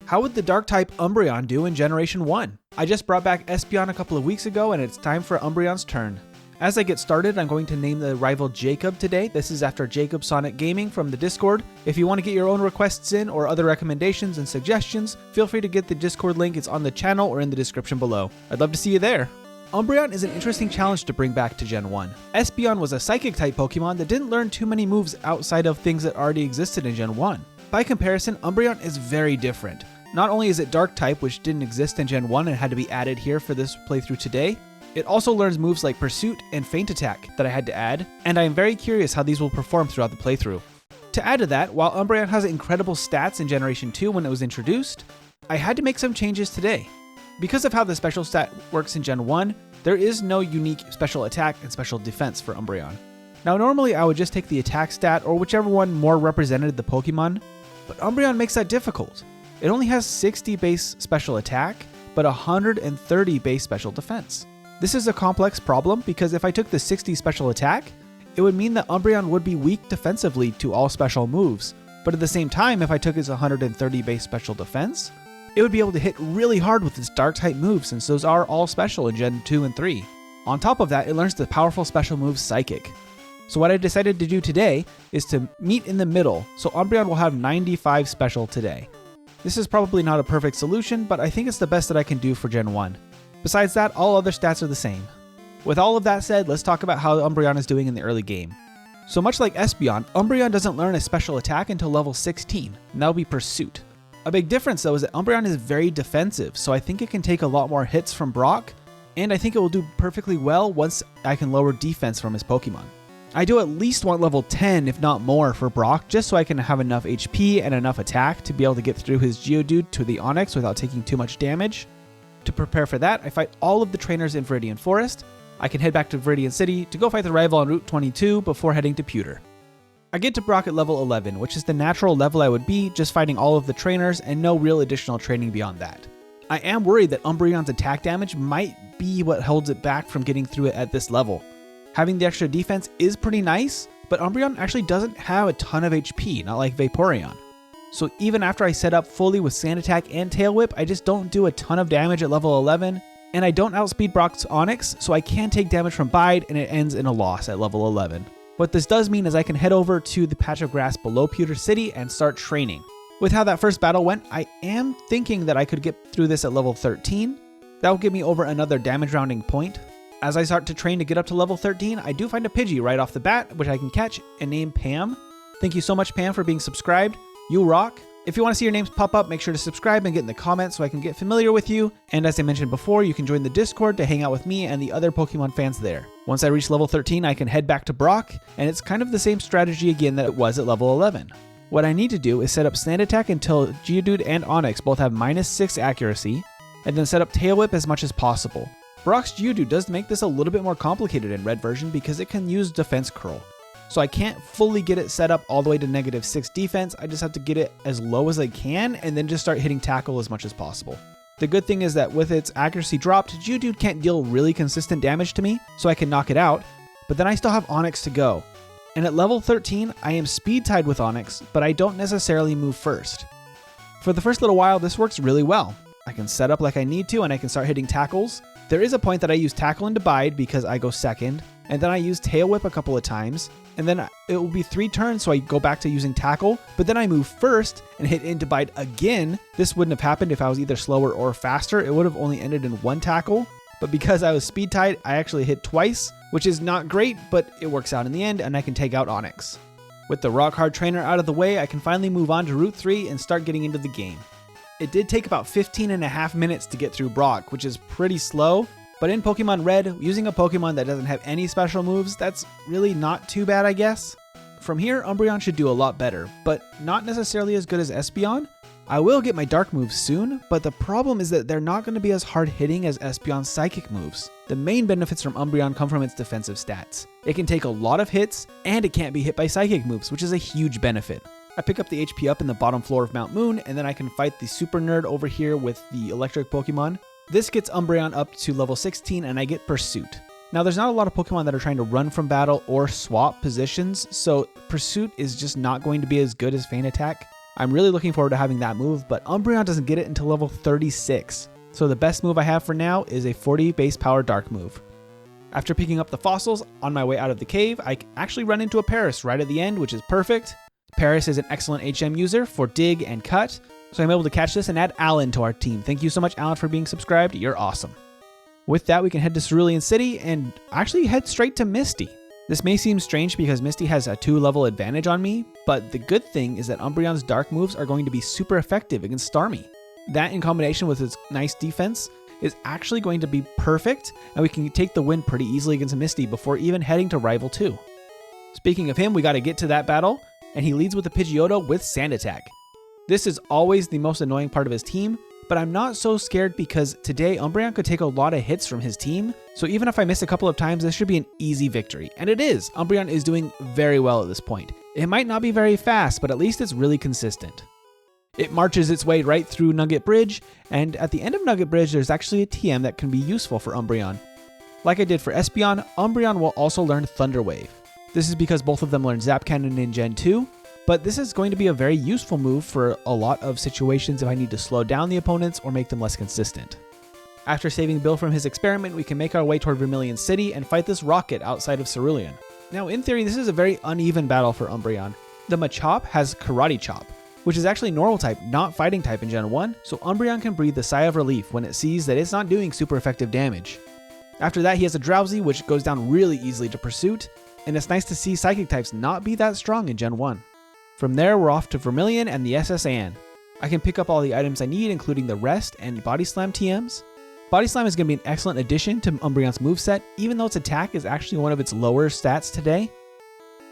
How would the Dark-type Umbreon do in Generation 1? I just brought back Espeon a couple of weeks ago and it's time for Umbreon's turn. As I get started, I'm going to name the rival Jacob today. This is after Jacob Sonic Gaming from the Discord. If you want to get your own requests in or other recommendations and suggestions, feel free to get the Discord link. It's on the channel or in the description below. I'd love to see you there. Umbreon is an interesting challenge to bring back to Gen 1. Espeon was a Psychic-type Pokemon that didn't learn too many moves outside of things that already existed in Gen 1. By comparison, Umbreon is very different. Not only is it Dark-type, which didn't exist in Gen 1 and had to be added here for this playthrough today, it also learns moves like Pursuit and Feint Attack that I had to add, and I am very curious how these will perform throughout the playthrough. To add to that, while Umbreon has incredible stats in Generation 2 when it was introduced, I had to make some changes today. Because of how the special stat works in Gen 1, there is no unique special attack and special defense for Umbreon. Now normally I would just take the attack stat or whichever one more represented the Pokemon, but Umbreon makes that difficult. It only has 60 base special attack, but 130 base special defense. This is a complex problem because if I took the 60 special attack, it would mean that Umbreon would be weak defensively to all special moves, but at the same time if I took its 130 base special defense, it would be able to hit really hard with its Dark-type moves since those are all special in Gen 2 and 3. On top of that, it learns the powerful special move Psychic. So what I decided to do today is to meet in the middle, so Umbreon will have 95 special today. This is probably not a perfect solution, but I think it's the best that I can do for Gen 1. Besides that, all other stats are the same. With all of that said, let's talk about how Umbreon is doing in the early game. So much like Espeon, Umbreon doesn't learn a special attack until level 16, and that will be Pursuit. A big difference though is that Umbreon is very defensive, so I think it can take a lot more hits from Brock, and I think it will do perfectly well once I can lower defense from his Pokemon. I do at least want level 10, if not more, for Brock, just so I can have enough HP and enough attack to be able to get through his Geodude to the Onix without taking too much damage. To prepare for that, I fight all of the trainers in Viridian Forest. I can head back to Viridian City to go fight the rival on Route 22 before heading to Pewter. I get to Brock at level 11, which is the natural level I would be, just fighting all of the trainers and no real additional training beyond that. I am worried that Umbreon's attack damage might be what holds it back from getting through it at this level. Having the extra defense is pretty nice, but Umbreon actually doesn't have a ton of HP, not like Vaporeon. So even after I set up fully with Sand Attack and Tail Whip, I just don't do a ton of damage at level 11, and I don't outspeed Brock's Onix, so I can take damage from Bide and it ends in a loss at level 11. What this does mean is I can head over to the patch of grass below Pewter City and start training. With how that first battle went, I am thinking that I could get through this at level 13. That will give me over another damage rounding point. As I start to train to get up to level 13, I do find a Pidgey right off the bat, which I can catch and name Pam. Thank you so much, Pam, for being subscribed. You rock. If you want to see your names pop up, make sure to subscribe and get in the comments so I can get familiar with you. And as I mentioned before, you can join the Discord to hang out with me and the other Pokemon fans there. Once I reach level 13, I can head back to Brock, and it's kind of the same strategy again that it was at level 11. What I need to do is set up Sand Attack until Geodude and Onix both have -6 accuracy, and then set up Tail Whip as much as possible. Brock's Geodude does make this a little bit more complicated in Red version because it can use Defense Curl. So I can't fully get it set up all the way to -6 defense, I just have to get it as low as I can and then just start hitting tackle as much as possible. The good thing is that with its accuracy dropped, Geodude can't deal really consistent damage to me, so I can knock it out, but then I still have Onix to go. And at level 13, I am speed tied with Onix, but I don't necessarily move first. For the first little while, this works really well. I can set up like I need to and I can start hitting tackles. There is a point that I use Tackle into Bide because I go second, and then I use Tail Whip a couple of times, and then it will be 3 turns so I go back to using Tackle, but then I move first and hit into Bide again. This wouldn't have happened if I was either slower or faster. It would have only ended in 1 tackle, but because I was speed tied, I actually hit twice, which is not great, but it works out in the end and I can take out Onix. With the Rock Hard Trainer out of the way, I can finally move on to Route 3 and start getting into the game. It did take about 15.5 minutes to get through Brock, which is pretty slow, but in Pokemon Red, using a Pokemon that doesn't have any special moves, that's really not too bad, I guess. From here, Umbreon should do a lot better, but not necessarily as good as Espeon. I will get my Dark moves soon, but the problem is that they're not going to be as hard hitting as Espeon's Psychic moves. The main benefits from Umbreon come from its defensive stats. It can take a lot of hits, and it can't be hit by Psychic moves, which is a huge benefit. I pick up the HP up in the bottom floor of Mount Moon, and then I can fight the Super Nerd over here with the Electric Pokemon. This gets Umbreon up to level 16, and I get Pursuit. Now, there's not a lot of Pokemon that are trying to run from battle or swap positions, so Pursuit is just not going to be as good as Feint Attack. I'm really looking forward to having that move, but Umbreon doesn't get it until level 36. So the best move I have for now is a 40 base power dark move. After picking up the fossils on my way out of the cave, I actually run into a Paris right at the end, which is perfect. Paris is an excellent HM user for dig and cut, so I'm able to catch this and add Alan to our team. Thank you so much, Alan, for being subscribed. You're awesome. With that, we can head to Cerulean City and actually head straight to Misty. This may seem strange because Misty has a 2-level advantage on me, but the good thing is that Umbreon's dark moves are going to be super effective against Starmie. That in combination with its nice defense is actually going to be perfect, and we can take the win pretty easily against Misty before even heading to Rival 2. Speaking of him, we got to get to that battle, and he leads with a Pidgeotto with Sand Attack. This is always the most annoying part of his team, but I'm not so scared because today Umbreon could take a lot of hits from his team, so even if I miss a couple of times, this should be an easy victory. And it is! Umbreon is doing very well at this point. It might not be very fast, but at least it's really consistent. It marches its way right through Nugget Bridge, and at the end of Nugget Bridge, there's actually a TM that can be useful for Umbreon. Like I did for Espeon, Umbreon will also learn Thunder Wave. This is because both of them learn Zap Cannon in Gen 2, but this is going to be a very useful move for a lot of situations if I need to slow down the opponents or make them less consistent. After saving Bill from his experiment, we can make our way toward Vermilion City and fight this rocket outside of Cerulean. Now in theory, this is a very uneven battle for Umbreon. The Machop has Karate Chop, which is actually normal type, not fighting type in Gen 1, so Umbreon can breathe a sigh of relief when it sees that it's not doing super effective damage. After that, he has a Drowsy, which goes down really easily to Pursuit, and it's nice to see Psychic types not be that strong in Gen 1. From there, we're off to Vermilion and the SS Anne. I can pick up all the items I need, including the Rest and Body Slam TMs. Body Slam is going to be an excellent addition to Umbreon's moveset, even though its attack is actually one of its lower stats today.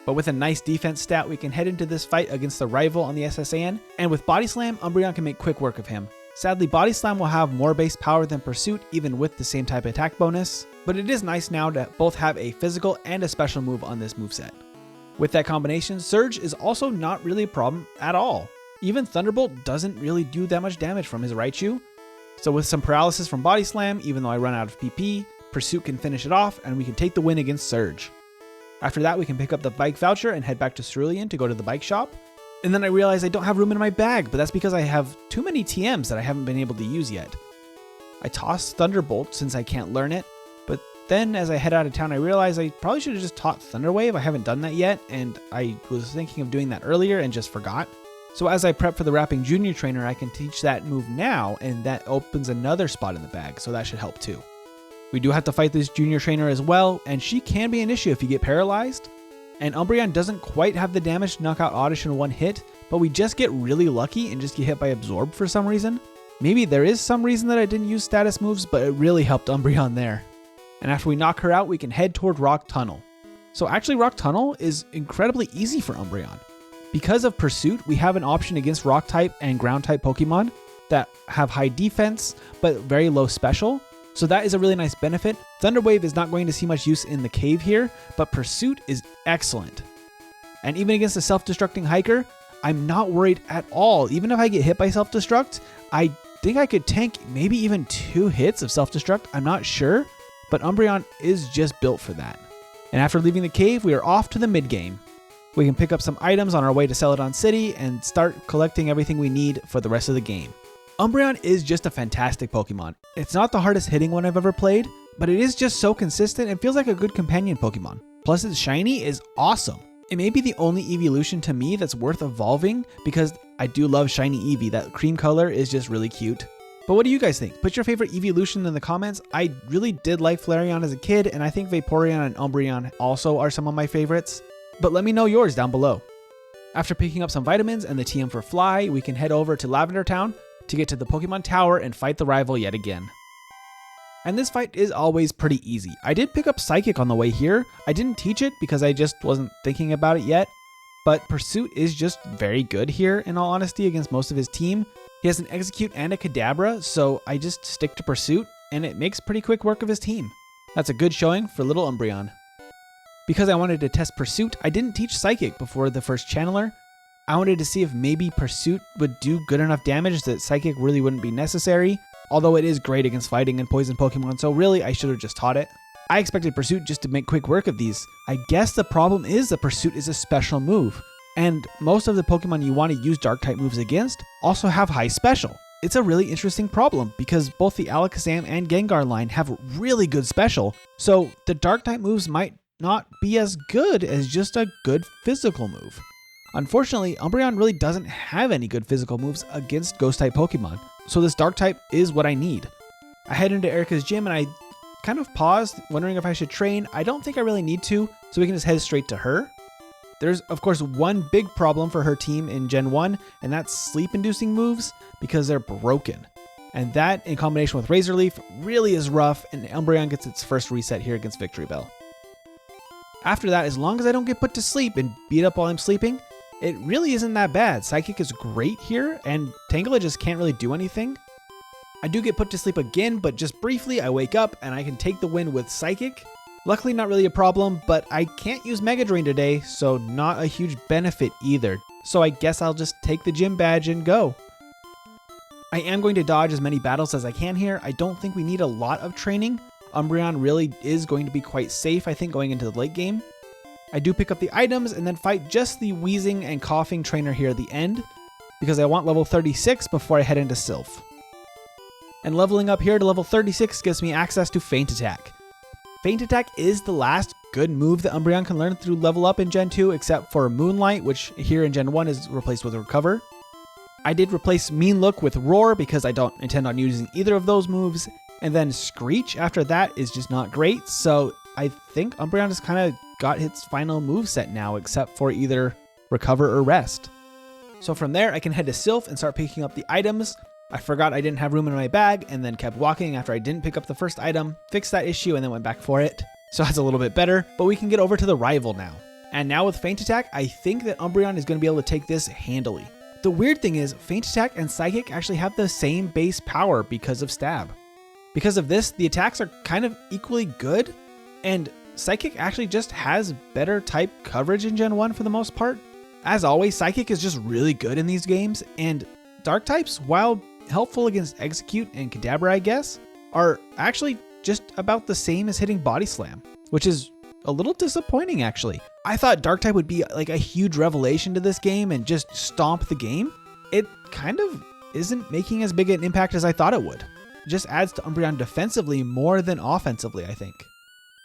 But with a nice defense stat, we can head into this fight against the rival on the SS Anne, and with Body Slam, Umbreon can make quick work of him. Sadly, Body Slam will have more base power than Pursuit, even with the same type attack bonus, but it is nice now to both have a physical and a special move on this moveset. With that combination, Surge is also not really a problem at all. Even Thunderbolt doesn't really do that much damage from his Raichu. So with some paralysis from Body Slam, even though I run out of PP, Pursuit can finish it off and we can take the win against Surge. After that, we can pick up the bike voucher and head back to Cerulean to go to the bike shop. And then I realize I don't have room in my bag, but that's because I have too many TMs that I haven't been able to use yet. I tossed Thunderbolt since I can't learn it, but then as I head out of town, I realized I probably should have just taught Thunder Wave. I haven't done that yet, and I was thinking of doing that earlier and just forgot. So as I prep for the Wrapping Junior Trainer, I can teach that move now, and that opens another spot in the bag, so that should help too. We do have to fight this Junior Trainer as well, and she can be an issue if you get paralyzed. And Umbreon doesn't quite have the damage to knock out Oddish in one hit, but we just get really lucky and just get hit by Absorb for some reason. Maybe there is some reason that I didn't use status moves, but it really helped Umbreon there. And after we knock her out, we can head toward Rock Tunnel. So actually Rock Tunnel is incredibly easy for Umbreon. Because of Pursuit, we have an option against Rock type and Ground type Pokemon that have high defense, but very low special. So that is a really nice benefit. Thunder Wave is not going to see much use in the cave here, but Pursuit is excellent. And even against a self-destructing hiker, I'm not worried at all. Even if I get hit by self-destruct, I think I could tank maybe even 2 hits of self-destruct. I'm not sure, but Umbreon is just built for that. And after leaving the cave, we are off to the mid-game. We can pick up some items on our way to Celadon City and start collecting everything we need for the rest of the game. Umbreon is just a fantastic Pokemon. It's not the hardest hitting one I've ever played, but it is just so consistent and feels like a good companion Pokemon. Plus its shiny is awesome. It may be the only evolution to me that's worth evolving because I do love shiny Eevee. That cream color is just really cute. But what do you guys think? Put your favorite evolution in the comments. I really did like Flareon as a kid, and I think Vaporeon and Umbreon also are some of my favorites. But let me know yours down below. After picking up some vitamins and the TM for Fly, we can head over to Lavender Town to get to the Pokemon Tower and fight the rival yet again. And this fight is always pretty easy. I did pick up Psychic on the way here. I didn't teach it because I just wasn't thinking about it yet, but Pursuit is just very good here in all honesty against most of his team. He has an Execute and a Kadabra, so I just stick to Pursuit and it makes pretty quick work of his team. That's a good showing for little Umbreon. Because I wanted to test Pursuit, I didn't teach Psychic before the first Channeler. I wanted to see if maybe Pursuit would do good enough damage that Psychic really wouldn't be necessary, although it is great against fighting and poison Pokemon, so really I should have just taught it. I expected Pursuit just to make quick work of these. I guess the problem is that Pursuit is a special move. And most of the Pokemon you want to use Dark-type moves against also have high special. It's a really interesting problem because both the Alakazam and Gengar line have really good special, so the Dark-type moves might not be as good as just a good physical move. Unfortunately, Umbreon really doesn't have any good physical moves against Ghost-type Pokemon, so this Dark-type is what I need. I head into Erika's gym and I kind of paused, wondering if I should train. I don't think I really need to, so we can just head straight to her. There's, of course, one big problem for her team in Gen 1, and that's sleep-inducing moves because they're broken. And that, in combination with Razor Leaf, really is rough, and Umbreon gets its first reset here against Victory Bell. After that, as long as I don't get put to sleep and beat up while I'm sleeping, it really isn't that bad. Psychic is great here, and Tangela just can't really do anything. I do get put to sleep again, but just briefly, I wake up and I can take the win with Psychic. Luckily, not really a problem, but I can't use Mega Drain today, so not a huge benefit either. So I guess I'll just take the gym badge and go. I am going to dodge as many battles as I can here. I don't think we need a lot of training. Umbreon really is going to be quite safe, I think, going into the late game. I do pick up the items and then fight just the wheezing and coughing trainer here at the end, because I want level 36 before I head into Sylph. And leveling up here to level 36 gives me access to Feint Attack. Feint Attack is the last good move that Umbreon can learn through level up in Gen 2, except for Moonlight, which here in Gen 1 is replaced with Recover. I did replace Mean Look with Roar because I don't intend on using either of those moves, and then Screech after that is just not great, so I think Umbreon has kind of got its final moveset now, except for either Recover or Rest. So from there, I can head to Sylph and start picking up the items. I forgot I didn't have room in my bag and then kept walking after I didn't pick up the first item, fixed that issue, and then went back for it. So that's a little bit better, but we can get over to the rival now. And now with Feint Attack, I think that Umbreon is going to be able to take this handily. The weird thing is, Feint Attack and Psychic actually have the same base power because of Stab. Because of this, the attacks are kind of equally good, and Psychic actually just has better type coverage in Gen 1 for the most part. As always, Psychic is just really good in these games, and Dark types, while helpful against Execute and Kadabra, I guess, are actually just about the same as hitting Body Slam, which is a little disappointing actually. I thought Dark type would be like a huge revelation to this game and just stomp the game. It kind of isn't making as big an impact as I thought it would. It just adds to Umbreon defensively more than offensively, I think.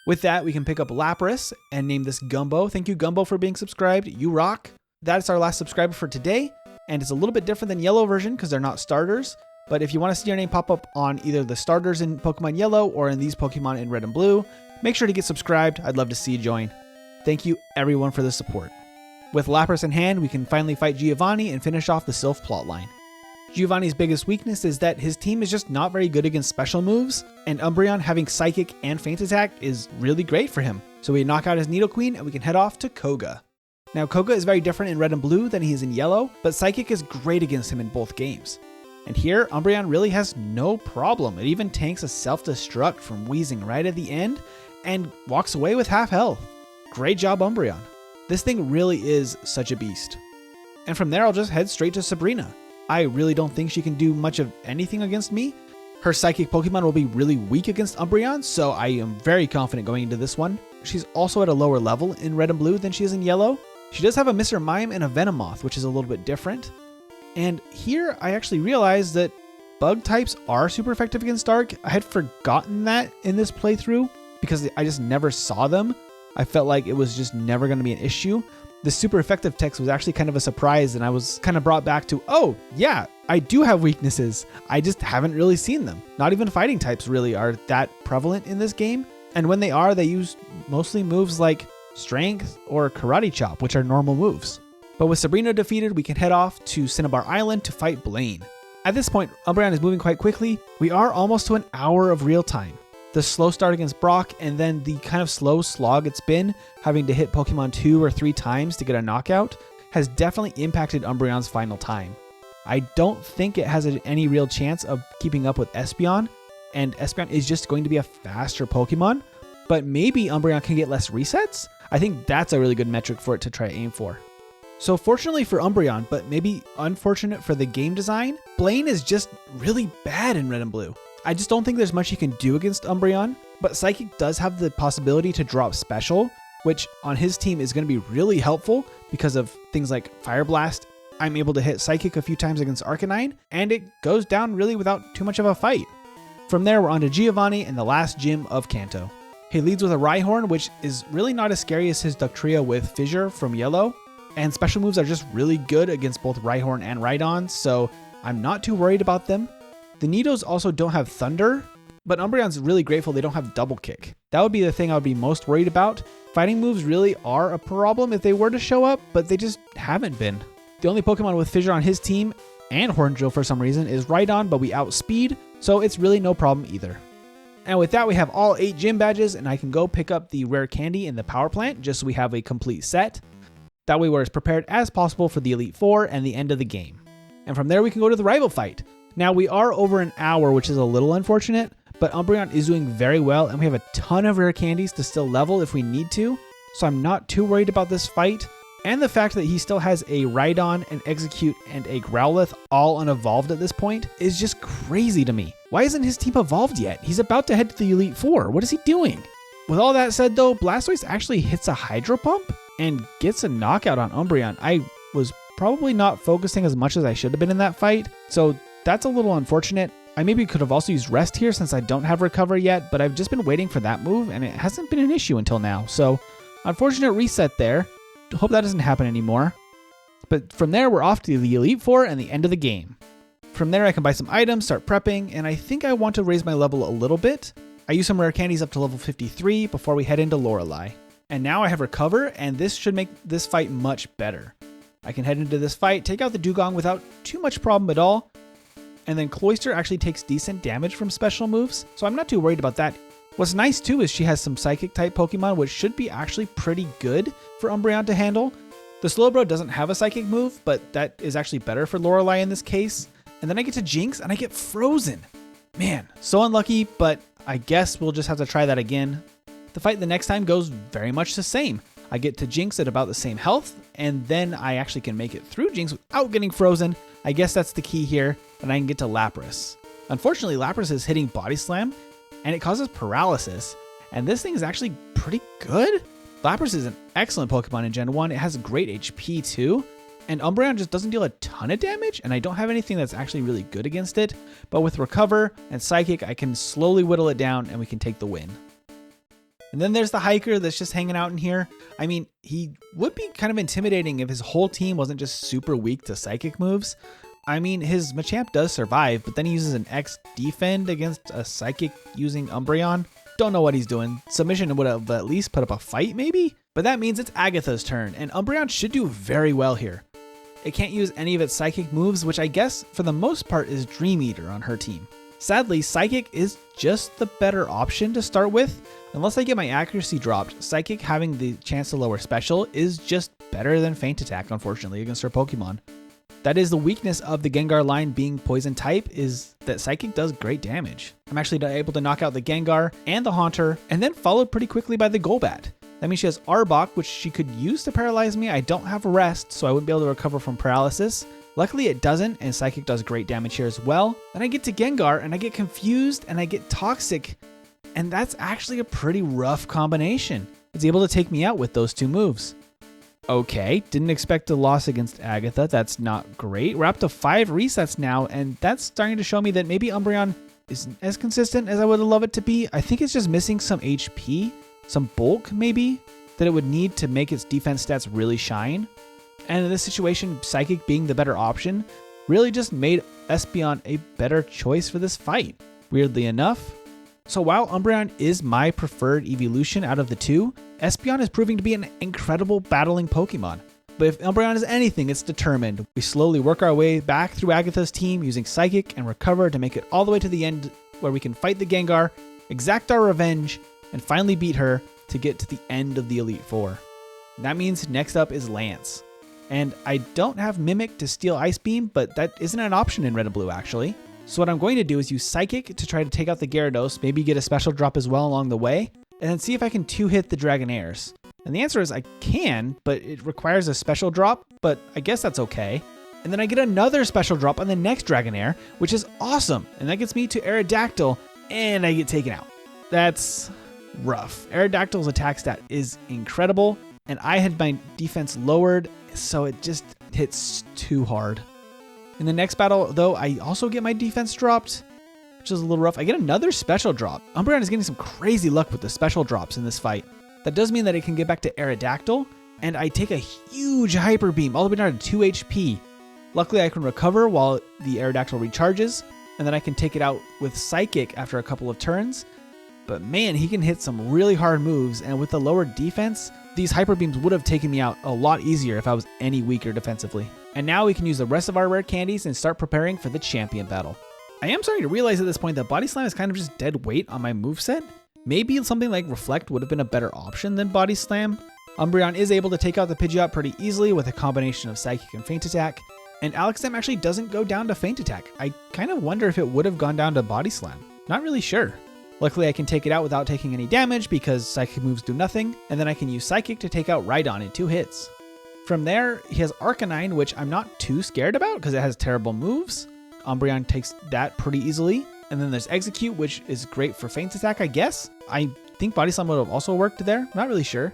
With that, we can pick up Lapras and name this Gumbo. Thank you, Gumbo, for being subscribed. You rock. That's our last subscriber for today. And it's a little bit different than Yellow version because they're not starters. But if you want to see your name pop up on either the starters in Pokemon Yellow or in these Pokemon in Red and Blue, make sure to get subscribed. I'd love to see you join. Thank you everyone for the support. With Lapras in hand, we can finally fight Giovanni and finish off the Sylph plotline. Giovanni's biggest weakness is that his team is just not very good against special moves, and Umbreon having Psychic and Feint Attack is really great for him. So we knock out his Nidoqueen and we can head off to Koga. Now, Koga is very different in Red and Blue than he is in Yellow, but Psychic is great against him in both games. And here, Umbreon really has no problem. It even tanks a self-destruct from Wheezing right at the end and walks away with half health. Great job, Umbreon. This thing really is such a beast. And from there, I'll just head straight to Sabrina. I really don't think she can do much of anything against me. Her Psychic Pokemon will be really weak against Umbreon, so I am very confident going into this one. She's also at a lower level in Red and Blue than she is in Yellow. She does have a Mr. Mime and a Venomoth, which is a little bit different. And here I actually realized that bug types are super effective against Dark. I had forgotten that in this playthrough because I just never saw them. I felt like it was just never going to be an issue. The super effective text was actually kind of a surprise, and I was kind of brought back to, oh yeah, I do have weaknesses. I just haven't really seen them. Not even fighting types really are that prevalent in this game. And when they are, they use mostly moves like Strength or Karate Chop, which are normal moves. But with Sabrina defeated, we can head off to Cinnabar Island to fight Blaine. At this point, Umbreon is moving quite quickly. We are almost to an hour of real time. The slow start against Brock and then the kind of slow slog it's been, having to hit Pokemon 2 or 3 times to get a knockout, has definitely impacted Umbreon's final time. I don't think it has any real chance of keeping up with Espeon, and Espeon is just going to be a faster Pokemon, but maybe Umbreon can get less resets? I think that's a really good metric for it to try to aim for. So fortunately for Umbreon, but maybe unfortunate for the game design, Blaine is just really bad in Red and Blue. I just don't think there's much he can do against Umbreon, but Psychic does have the possibility to drop Special, which on his team is going to be really helpful because of things like Fire Blast. I'm able to hit Psychic a few times against Arcanine, and it goes down really without too much of a fight. From there, we're on to Giovanni and the last gym of Kanto. He leads with a Rhyhorn, which is really not as scary as his Ductrio with Fissure from Yellow, and special moves are just really good against both Rhyhorn and Rhydon, so I'm not too worried about them. The Nidos also don't have Thunder, but Umbreon's really grateful they don't have Double Kick. That would be the thing I would be most worried about. Fighting moves really are a problem if they were to show up, but they just haven't been. The only Pokemon with Fissure on his team, and Horn Drill for some reason, is Rhydon, but we outspeed, so it's really no problem either. And with that, we have all 8 gym badges, and I can go pick up the rare candy in the power plant, just so we have a complete set. That way we're as prepared as possible for the Elite Four and the end of the game. And from there, we can go to the rival fight. Now, we are over an hour, which is a little unfortunate, but Umbreon is doing very well, and we have a ton of rare candies to still level if we need to, so I'm not too worried about this fight. And the fact that he still has a Rhydon, an Execute, and a Growlithe all unevolved at this point is just crazy to me. Why isn't his team evolved yet? He's about to head to the Elite Four. What is he doing? With all that said though, Blastoise actually hits a Hydro Pump and gets a knockout on Umbreon. I was probably not focusing as much as I should have been in that fight, so that's a little unfortunate. I maybe could have also used Rest here since I don't have Recover yet, but I've just been waiting for that move and it hasn't been an issue until now, so unfortunate reset there. Hope that doesn't happen anymore. But from there, we're off to the Elite Four and the end of the game. From there, I can buy some items, start prepping, and I think I want to raise my level a little bit. I use some rare candies up to level 53 before we head into Lorelei. And now I have Recover, and this should make this fight much better. I can head into this fight, take out the Dugong without too much problem at all, and then Cloyster actually takes decent damage from special moves, so I'm not too worried about that. What's nice too is she has some Psychic type Pokemon, which should be actually pretty good for Umbreon to handle. The Slowbro doesn't have a Psychic move, but that is actually better for Lorelei in this case. And then I get to Jinx and I get Frozen. Man, so unlucky, but I guess we'll just have to try that again. The fight the next time goes very much the same. I get to Jinx at about the same health, and then I actually can make it through Jinx without getting Frozen. I guess that's the key here, and I can get to Lapras. Unfortunately, Lapras is hitting Body Slam, and it causes paralysis, and this thing is actually pretty good. Lapras is an excellent Pokemon in Gen 1. It has great HP too, and Umbreon just doesn't deal a ton of damage, and I don't have anything that's actually really good against it, but with Recover and Psychic, I can slowly whittle it down and we can take the win. And then there's the Hiker that's just hanging out in here. I mean, he would be kind of intimidating if his whole team wasn't just super weak to Psychic moves. I mean, his Machamp does survive, but then he uses an X defend against a Psychic using Umbreon. Don't know what he's doing. Submission would have at least put up a fight maybe? But that means it's Agatha's turn, and Umbreon should do very well here. It can't use any of its Psychic moves, which I guess for the most part is Dream Eater on her team. Sadly, Psychic is just the better option to start with. Unless I get my accuracy dropped, Psychic having the chance to lower Special is just better than Feint Attack, unfortunately, against her Pokemon. That is the weakness of the Gengar line being poison type, is that Psychic does great damage. I'm actually able to knock out the Gengar and the Haunter, and then followed pretty quickly by the Golbat. That means she has Arbok, which she could use to paralyze me. I don't have Rest, so I wouldn't be able to recover from paralysis. Luckily it doesn't, and Psychic does great damage here as well. Then I get to Gengar, and I get confused, and I get Toxic, and that's actually a pretty rough combination. It's able to take me out with those two moves. Okay, didn't expect a loss against Agatha. That's not great. We're up to 5 resets now, and that's starting to show me that maybe Umbreon isn't as consistent as I would love it to be. I think it's just missing some HP, some bulk maybe, that it would need to make its defense stats really shine. And in this situation, Psychic being the better option really just made Espeon a better choice for this fight, weirdly enough. So while Umbreon is my preferred evolution out of the two, Espeon is proving to be an incredible battling Pokemon. But if Umbreon is anything, it's determined. We slowly work our way back through Agatha's team using Psychic and Recover to make it all the way to the end where we can fight the Gengar, exact our revenge, and finally beat her to get to the end of the Elite Four. That means next up is Lance. And I don't have Mimic to steal Ice Beam, but that isn't an option in Red and Blue actually. So what I'm going to do is use Psychic to try to take out the Gyarados, maybe get a special drop as well along the way, and then see if I can 2-hit the Dragonairs. And the answer is I can, but it requires a special drop, but I guess that's okay. And then I get another special drop on the next Dragonair, which is awesome. And that gets me to Aerodactyl, and I get taken out. That's rough. Aerodactyl's attack stat is incredible, and I had my defense lowered, so it just hits too hard. In the next battle, though, I also get my defense dropped, which is a little rough. I get another special drop. Umbreon is getting some crazy luck with the special drops in this fight. That does mean that it can get back to Aerodactyl, and I take a huge Hyper Beam all the way down to 2 HP. Luckily, I can recover while the Aerodactyl recharges, and then I can take it out with Psychic after a couple of turns. But man, he can hit some really hard moves, and with the lower defense, these Hyper Beams would have taken me out a lot easier if I was any weaker defensively. And now we can use the rest of our rare candies and start preparing for the champion battle. I am starting to realize at this point that Body Slam is kind of just dead weight on my moveset. Maybe something like Reflect would have been a better option than Body Slam. Umbreon is able to take out the Pidgeot pretty easily with a combination of Psychic and Feint Attack, and Alakazam actually doesn't go down to Feint Attack. I kind of wonder if it would have gone down to Body Slam. Not really sure. Luckily, I can take it out without taking any damage because Psychic moves do nothing, and then I can use Psychic to take out Rhydon in 2 hits. From there, he has Arcanine, which I'm not too scared about because it has terrible moves. Umbreon takes that pretty easily. And then there's Execute, which is great for Feint Attack, I guess. I think Body Slam would have also worked there. Not really sure.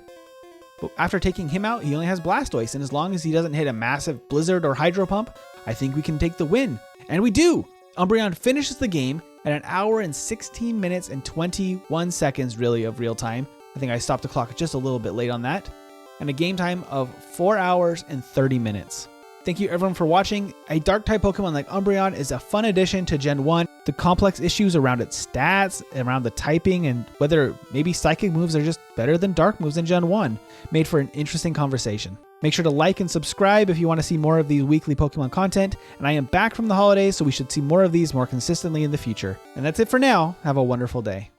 But after taking him out, he only has Blastoise, and as long as he doesn't hit a massive Blizzard or Hydro Pump, I think we can take the win. And we do! Umbreon finishes the game at 1 hour and 16 minutes and 21 seconds really of real time. I think I stopped the clock just a little bit late on that. And a game time of 4 hours and 30 minutes. Thank you everyone for watching. A Dark-type Pokemon like Umbreon is a fun addition to Gen 1. The complex issues around its stats, around the typing, and whether maybe Psychic moves are just better than Dark moves in Gen 1 made for an interesting conversation. Make sure to like and subscribe if you want to see more of these weekly Pokemon content, and I am back from the holidays, so we should see more of these more consistently in the future. And that's it for now. Have a wonderful day.